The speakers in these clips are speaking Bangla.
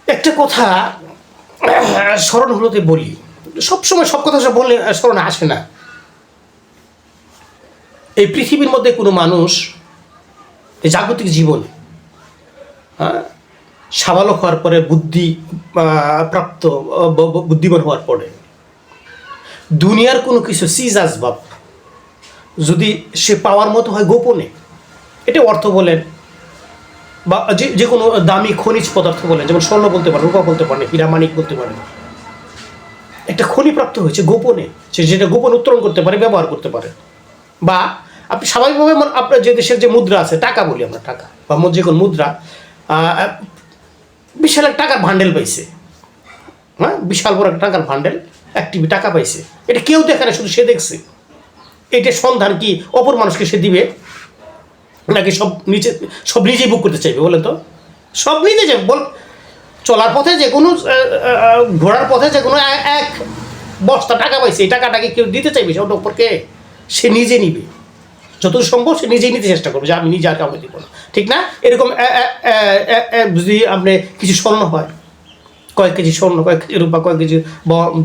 একটা কথা স্মরণ হলোতে বলি, সবসময় সব কথা বললে স্মরণে আসে না। এই পৃথিবীর মধ্যে কোনো মানুষ এই জাগতিক জীবনে সাবালক হওয়ার পরে প্রাপ্ত বুদ্ধিমান হওয়ার পরে দুনিয়ার কোনো কিছু চিজ আসবাব যদি সে পাওয়ার মতো হয় গোপনে, এটা অর্থ বলেন বা যে কোনো দামি খনিজ পদার্থ বলেন, যেমন স্বর্ণ বলতে পারেন, রূপা বলতে পারেন, হীরা মানিক বলতে পারেন, একটা খনি প্রাপ্ত হয়েছে গোপনে, সে যেটা গোপন উত্তোলন করতে পারে, ব্যবহার করতে পারে। বা আপনি স্বাভাবিকভাবে আপনার যে দেশের যে মুদ্রা আছে, টাকা বলি আমরা, টাকা বা যে কোনো মুদ্রা, বিশাল এক টাকার ভান্ডেল পাইছে, হ্যাঁ, বিশাল বড় একটা টাকার ভান্ডেল, একটিভি টাকা পাইছে, এটা কেউ দেখে না, শুধু সে দেখছে। এটা সন্ধান কি অপর মানুষকে সে দিবে, নাকি সব নিজেই বুক করতে চাইবে বলেন তো? সব নিজে যাবে চলার পথে যে কোনো ঘোড়ার পথে যে কোনো এক বস্তা টাকা পাইছে, এই টাকাটাকে কেউ দিতে চাইবে, সে ওটা অপরকে সে নিজে নিবে, যতদূর সম্ভব সে নিজেই নিতে চেষ্টা করবে যে আমি নিজে আর কাউকে দিব না, ঠিক না? এরকম যদি আপনি কিছু স্বর্ণ হয়, কয়েক কেজি স্বর্ণ, কয়েক কেজি রূপা, কয়েক কেজি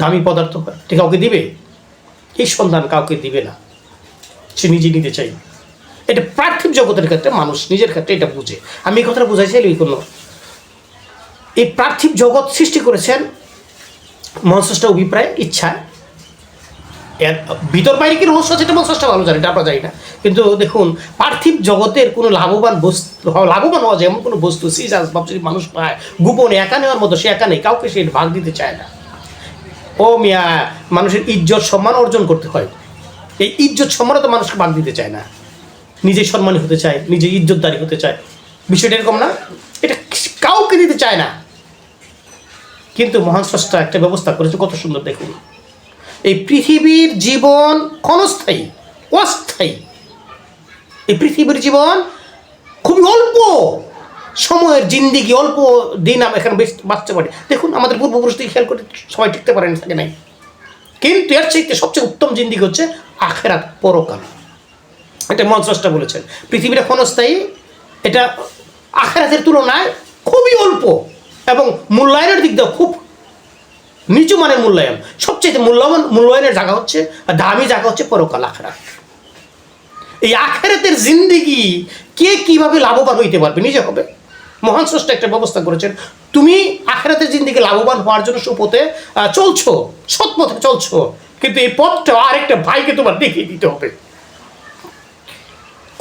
দামি পদার্থ হয়, ঠিক কাউকে দিবে? এই সন্ধান কাউকে দিবে না, সে নিজে নিতে চাইবে। এটা পার্থিব জগতের ক্ষেত্রে মানুষ নিজের ক্ষেত্রে এটা বুঝে। আমি এই কথাটা বুঝাইছি এই কোনো এই পার্থিব জগৎ সৃষ্টি করেছেন মহাস্রষ্টা অভিপ্রায়, ইচ্ছায়। এর ভিতর বাইরে কি রহস্য আছে এটা মহাস্রষ্টা ভালো জানে, এটা আমরা জানি না। কিন্তু দেখুন, পার্থিব জগতের কোনো লাভবান হওয়া যায় এমন কোনো বস্তু সিজ আসবাব যদি মানুষ পায় গোপনে একা নেওয়ার মতো, সে একা নেই, কাউকে সে ভাগ দিতে চায় না। ও মিয়া, মানুষের ইজ্জত সম্মান অর্জন করতে হয়, এই ইজ্জত সম্মানও তো মানুষকে ভাগ দিতে চায় না, নিজে সম্মানী হতে চায়, নিজে ইজ্জতদারি হতে চায়। বিষয়টা এরকম না, এটা কাউকে দিতে চায় না। কিন্তু মহান স্রষ্টা একটা ব্যবস্থা করেছে, কত সুন্দর দেখুন। এই পৃথিবীর জীবন ক্ষণস্থায়ী, অস্থায়ী। এই পৃথিবীর জীবন খুবই অল্প সময়ের জিন্দিগি, অল্প দিন আমরা এখানে বাঁচতে পারি। দেখুন, আমাদের পূর্বপুরুষ থেকে খেয়াল করে সবাই টিকতে পারেন, থাকে নাই। কিন্তু এর চাইতে সবচেয়ে উত্তম জিন্দিগি হচ্ছে আখেরাত, পরকাল। এটা মহান স্রষ্টা বলেছেন। পৃথিবীটা ক্ষণস্থায়ী, এটা আখেরাতের তুলনায় খুবই অল্প, এবং মূল্যায়নের দিক দিয়ে খুব নিচু মানের মূল্যায়ন। সবচেয়ে মূল্যায়নের জায়গা হচ্ছে, দামি জায়গা হচ্ছে পরকাল, আখেরাত। এই আখেরাতের জিন্দিগি কে কিভাবে লাভবান হইতে পারবে, নিজে হবে। মহান স্রষ্টা একটা ব্যবস্থা করেছেন, তুমি আখেরাতের জিন্দিগি লাভবান হওয়ার জন্য সুপথে চলছো, সৎ পথে চলছো, কিন্তু এই পথটা আরেকটা ভাইকে তোমার দেখিয়ে দিতে হবে।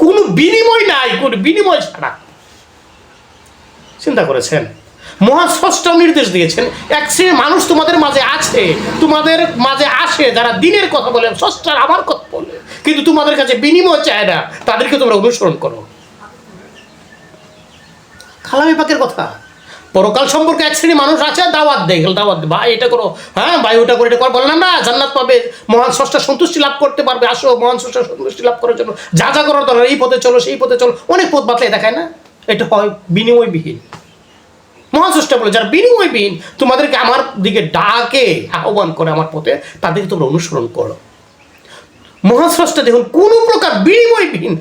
কোনো বিনিময় নাই, কোনো বিনিময় ছাড়া। চিন্তা করেছেন? মহান স্রষ্টাও নির্দেশ দিয়েছেন, এক শ্রেণীর মানুষ তোমাদের মাঝে আছে, তোমাদের মাঝে আসে যারা দিনের কথা বলে, স্রষ্টার আমার কথা বলে, কিন্তু তোমাদের কাছে বিনিময় চায় না, তাদেরকে তোমরা অনুসরণ করো। খালামি পাকের কথা। পরকাল সম্পর্কে এক শ্রেণীর মানুষ আছে, দাওয়াত দেয়, ভাই এটা করো, হ্যাঁ ভাই ওটা করে, এটা কর, বললাম না জান্নাত পাবে, মহান স্রষ্টা সন্তুষ্টি লাভ করতে পারবে, আসো মহান স্রষ্টা সন্তুষ্টি লাভ করার জন্য যা যা করার দরকার, এই পথে চলো, সেই পথে চলো, অনেক পথ বাতলাই দেখায় না? এটা হয় বিনিময়বিহীন। মহান স্রষ্টা বলে, যারা বিনিময়বিহীন তোমাদেরকে আমার দিকে ডাকে, আহ্বান করে আমার পথে, তাদেরকে তোমরা অনুসরণ করো। মহান স্রষ্টা দেখুন কোনো প্রকার বিনিময়বিহীন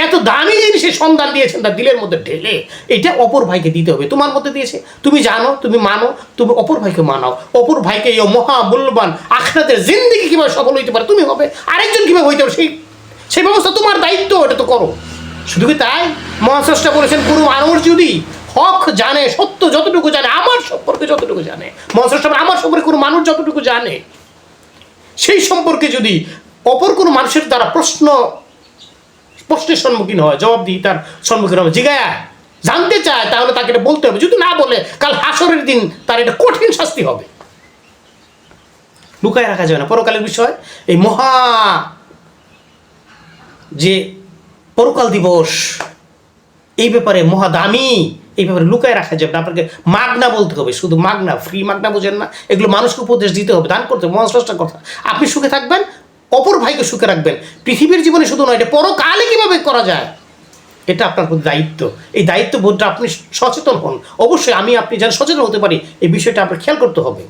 এত দামি জিনিসের সন্ধান দিয়েছেন তার দিলের মধ্যে ঢেলে, এটা অপর ভাইকে দিতে হবে। তোমার মধ্যে দিয়েছে, তুমি জানো, তুমি মানো, তুমি অপর ভাইকে মানাও। অপর ভাইকে এই মহামূল্যবান আখেরাতের জিন্দেগি কীভাবে সফল হইতে পারে তুমি হবে, আরেকজন কীভাবে হইতে হবে সেই ব্যবস্থা তোমার দায়িত্ব, এটা তো করো। শুধু কি তাই? মহান স্রষ্টা বলেছেন, কোনো মানুষ যদি হক জানে, সত্য যতটুকু জানে, আমার সম্পর্কে যতটুকু জানে, মহান স্রষ্টা আমার সম্পর্কে কোনো মানুষ যতটুকু জানে, সেই সম্পর্কে যদি অপর কোনো মানুষের দ্বারা প্রশ্নের সম্মুখীন হয়, জবাব দিয়ে তার সম্মুখীন হবে, জিজ্ঞাসা জানতে চায়, তাহলে তাকে এটা বলতে হবে। যদি না বলে, কাল হাসরের দিন তার এটা কঠিন শাস্তি হবে। লুকায় রাখা যাবে না পরকালের বিষয়। এই মহা যে পরকাল দিবস, এই ব্যাপারে মহা দামি, এই ব্যাপারে লুকায় রাখা যাবে না। আপনাকে মাগনা বলতে হবে, শুধু মাগনা, ফ্রি মাগনা বোঝেন না, এগুলো মানুষকে উপদেশ দিতে হবে, দান করতে হবে। মহান স্রষ্টার কথা, আপনি সুখে থাকবেন, অপর ভাইকে সুখে রাখবেন। পৃথিবীর জীবনে শুধু নয়, এটা পরকালে কীভাবে করা যায়, এটা আপনার প্রতি দায়িত্ব। এই দায়িত্ববোধটা আপনি সচেতন হন। অবশ্যই আপনি যেন সচেতন হতে পারি, এই বিষয়টা আপনার খেয়াল করতে হবে।